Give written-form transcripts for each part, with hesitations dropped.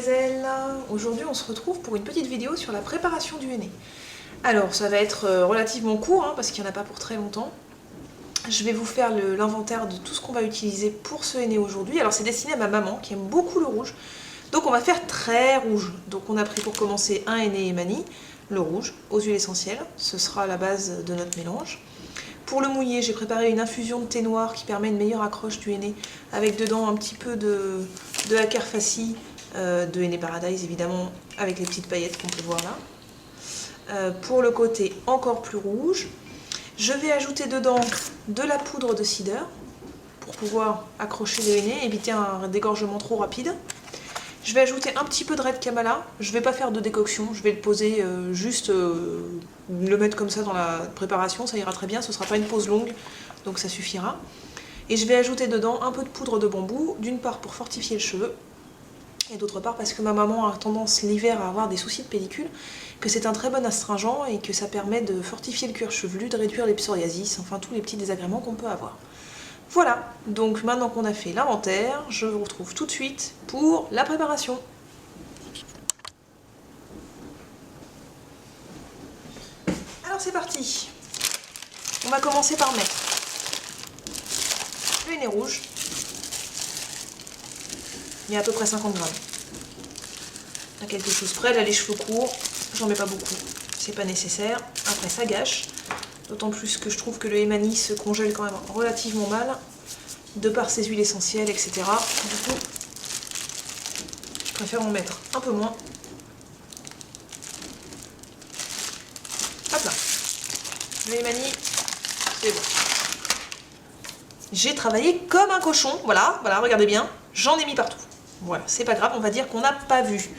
gazelles, aujourd'hui on se retrouve pour une petite vidéo sur la préparation du henné. Alors ça va être relativement court parce qu'il n'y en a pas pour très longtemps. Je vais vous faire l'inventaire de tout ce qu'on va utiliser pour ce henné aujourd'hui. Alors c'est destiné à ma maman qui aime beaucoup le rouge, donc on va faire très rouge. Donc on a pris pour commencer un henné Emani, le rouge, aux huiles essentielles, ce sera la base de notre mélange. Pour le mouiller, j'ai préparé une infusion de thé noir qui permet une meilleure accroche du henné, avec dedans un petit peu de Acarfassi, de Henné Paradise évidemment, avec les petites paillettes qu'on peut voir là. Pour le côté encore plus rouge, je vais ajouter dedans de la poudre de cidre pour pouvoir accrocher le henné, éviter un dégorgement trop rapide. Je vais ajouter un petit peu de Red Kamala. Je ne vais pas faire de décoction, je vais le poser le mettre comme ça dans la préparation, ça ira très bien, ce ne sera pas une pause longue, donc ça suffira. Et je vais ajouter dedans un peu de poudre de bambou, d'une part pour fortifier le cheveu, et d'autre part parce que ma maman a tendance l'hiver à avoir des soucis de pellicule, que c'est un très bon astringent et que ça permet de fortifier le cuir chevelu, de réduire les psoriasis, enfin tous les petits désagréments qu'on peut avoir. Voilà, donc maintenant qu'on a fait l'inventaire, je vous retrouve tout de suite pour la préparation. Alors c'est parti. On va commencer par mettre le henné rouge. Il y a à peu près 50 grammes. À quelque chose près, là les cheveux courts, j'en mets pas beaucoup, c'est pas nécessaire. Après ça gâche. D'autant plus que je trouve que le Emani se congèle quand même relativement mal, de par ses huiles essentielles, etc. Du coup, je préfère en mettre un peu moins. Hop là. Le Emani, c'est bon. J'ai travaillé comme un cochon, voilà, regardez bien, j'en ai mis partout. Voilà, c'est pas grave, on va dire qu'on n'a pas vu.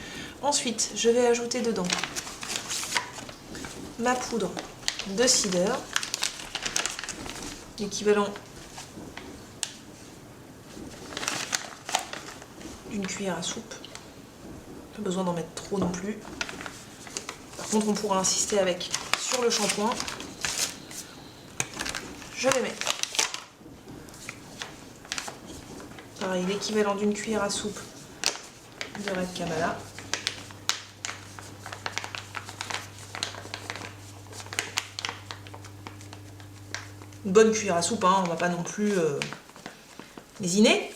Ensuite, je vais ajouter dedans ma poudre de cidre, l'équivalent d'une cuillère à soupe. Pas besoin d'en mettre trop non plus. Par contre, on pourra insister avec sur le shampoing. Je vais mettre pareil l'équivalent d'une cuillère à soupe de Red Kamala. Une bonne cuillère à soupe, on va pas non plus lésiner.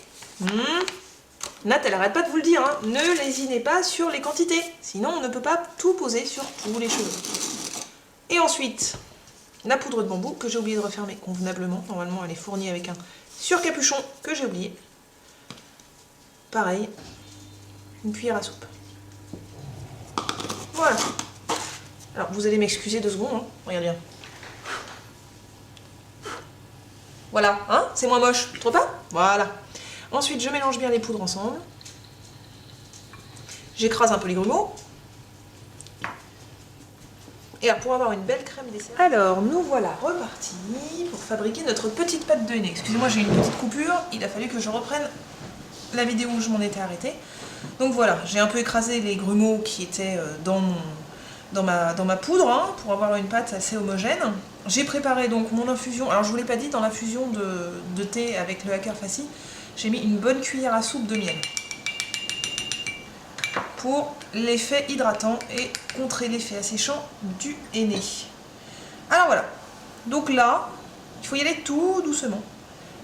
Nat, elle arrête pas de vous le dire, ne lésinez pas sur les quantités, sinon on ne peut pas tout poser sur tous les cheveux. Et ensuite, la poudre de bambou que j'ai oublié de refermer convenablement. Normalement, elle est fournie avec un surcapuchon que j'ai oublié. Pareil, une cuillère à soupe. Voilà. Alors, vous allez m'excuser 2 secondes, regardez bien. Voilà, c'est moins moche, tu trouves pas? Voilà. Ensuite, je mélange bien les poudres ensemble. J'écrase un peu les grumeaux. Et là, pour avoir une belle crème dessert. Alors, nous voilà repartis pour fabriquer notre petite pâte de henné. Excusez-moi, j'ai une petite coupure. Il a fallu que je reprenne la vidéo où je m'en étais arrêtée. Donc voilà, j'ai un peu écrasé les grumeaux qui étaient dans ma poudre pour avoir une pâte assez homogène. J'ai préparé donc mon infusion. Alors je vous l'ai pas dit, dans l'infusion de thé avec le Acarfassi, j'ai mis une bonne cuillère à soupe de miel pour l'effet hydratant et contrer l'effet asséchant du henné. Alors voilà, donc là, il faut y aller tout doucement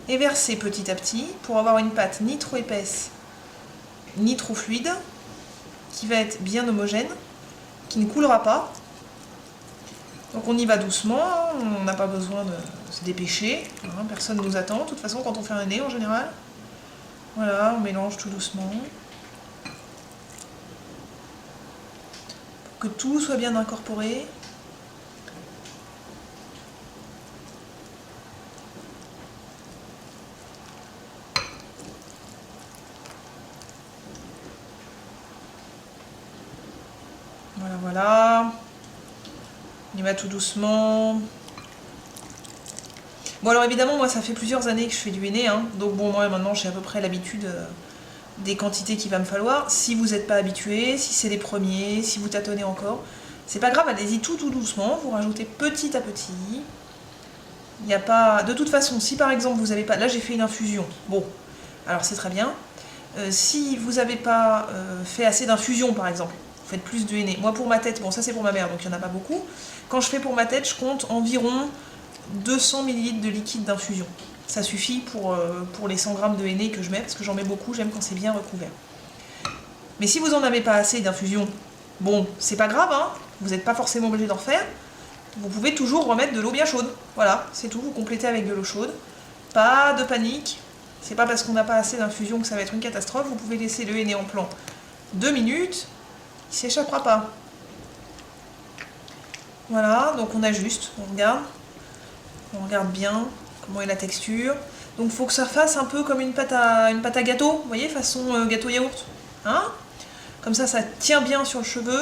et verser petit à petit pour avoir une pâte ni trop épaisse ni trop fluide, qui va être bien homogène, qui ne coulera pas. Donc on y va doucement, on n'a pas besoin de se dépêcher, personne ne nous attend, de toute façon quand on fait un henné en général. Voilà, on mélange tout doucement. Pour que tout soit bien incorporé. Voilà. On y va tout doucement. Bon alors évidemment moi ça fait plusieurs années que je fais du henné, donc bon moi maintenant j'ai à peu près l'habitude des quantités qu'il va me falloir. Si vous n'êtes pas habitué, si c'est les premiers, si vous tâtonnez encore, c'est pas grave, allez-y tout doucement, vous rajoutez petit à petit. Il n'y a pas... De toute façon, si par exemple vous n'avez pas... Là j'ai fait une infusion, bon, alors c'est très bien. Si vous n'avez pas fait assez d'infusion par exemple, vous faites plus de henné. Moi pour ma tête, bon ça c'est pour ma mère donc il n'y en a pas beaucoup. Quand je fais pour ma tête, je compte environ 200 ml de liquide d'infusion. Ça suffit pour les 100 g de henné que je mets, parce que j'en mets beaucoup, j'aime quand c'est bien recouvert. Mais si vous n'en avez pas assez d'infusion, bon, c'est pas grave, hein, vous n'êtes pas forcément obligé d'en refaire. Vous pouvez toujours remettre de l'eau bien chaude. Voilà, c'est tout, vous complétez avec de l'eau chaude. Pas de panique, c'est pas parce qu'on n'a pas assez d'infusion que ça va être une catastrophe. Vous pouvez laisser le henné en plan 2 minutes, il s'échappera pas. Voilà, donc on ajuste, on regarde bien comment est la texture. Donc il faut que ça fasse un peu comme une pâte à gâteau, vous voyez, façon gâteau yaourt. Hein? Comme ça tient bien sur le cheveu,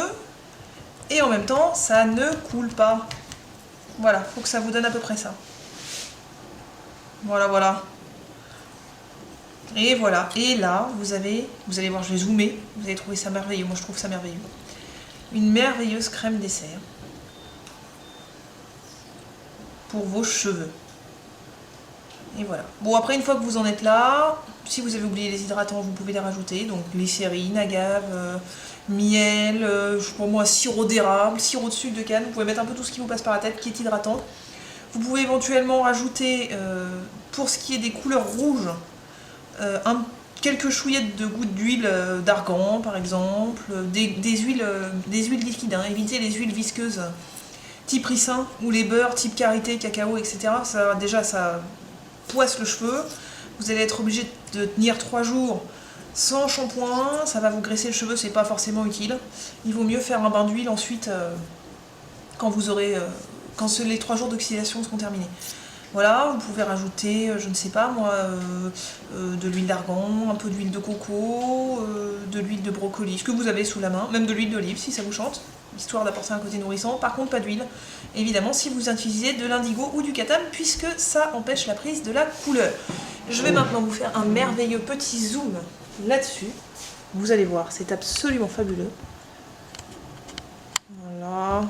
et en même temps, ça ne coule pas. Voilà, faut que ça vous donne à peu près ça. Voilà, voilà. Et voilà, et là, vous allez voir, je vais zoomer, vous allez trouver ça merveilleux, moi je trouve ça merveilleux. Une merveilleuse crème dessert pour vos cheveux. Et voilà. Bon, après, une fois que vous en êtes là, si vous avez oublié les hydratants, vous pouvez les rajouter. Donc glycérine, agave, miel, pour moi, sirop d'érable, sirop de sucre de canne. Vous pouvez mettre un peu tout ce qui vous passe par la tête qui est hydratant. Vous pouvez éventuellement rajouter, pour ce qui est des couleurs rouges, quelques chouillettes de gouttes d'huile d'argan, par exemple. Des huiles liquides, hein. Évitez les huiles visqueuses type ricin ou les beurres type karité, cacao, etc. Ça, déjà, ça poisse le cheveu. Vous allez être obligé de tenir 3 jours sans shampoing, ça va vous graisser le cheveu, c'est pas forcément utile. Il vaut mieux faire un bain d'huile ensuite quand les 3 jours d'oxydation seront terminés. Voilà, vous pouvez rajouter, je ne sais pas moi, de l'huile d'argan, un peu d'huile de coco, de l'huile de brocoli, ce que vous avez sous la main, même de l'huile d'olive si ça vous chante, histoire d'apporter un côté nourrissant. Par contre, pas d'huile, évidemment, si vous utilisez de l'indigo ou du kathan, puisque ça empêche la prise de la couleur. Je vais maintenant vous faire un merveilleux petit zoom là-dessus. Vous allez voir, c'est absolument fabuleux. Voilà.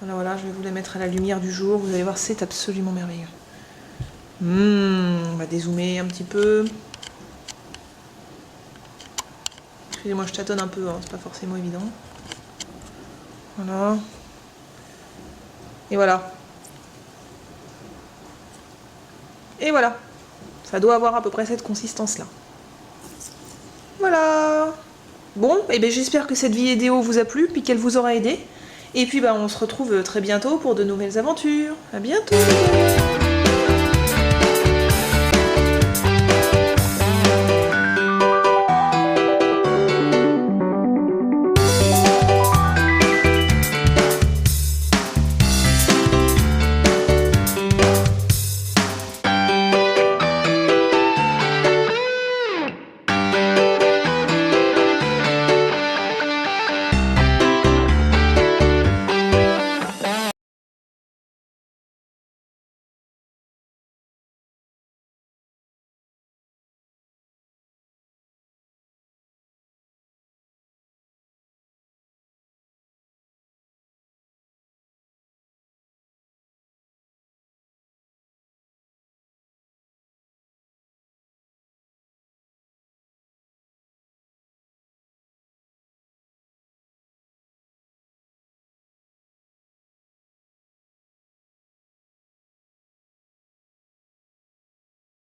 Voilà, je vais vous les mettre à la lumière du jour. Vous allez voir, c'est absolument merveilleux. On va dézoomer un petit peu. Excusez-moi, je tâtonne un peu, hein, c'est pas forcément évident. Voilà. Et voilà. Et voilà. Ça doit avoir à peu près cette consistance-là. Voilà. Bon, et bien j'espère que cette vidéo vous a plu, puis qu'elle vous aura aidé. Et puis on se retrouve très bientôt pour de nouvelles aventures. À bientôt.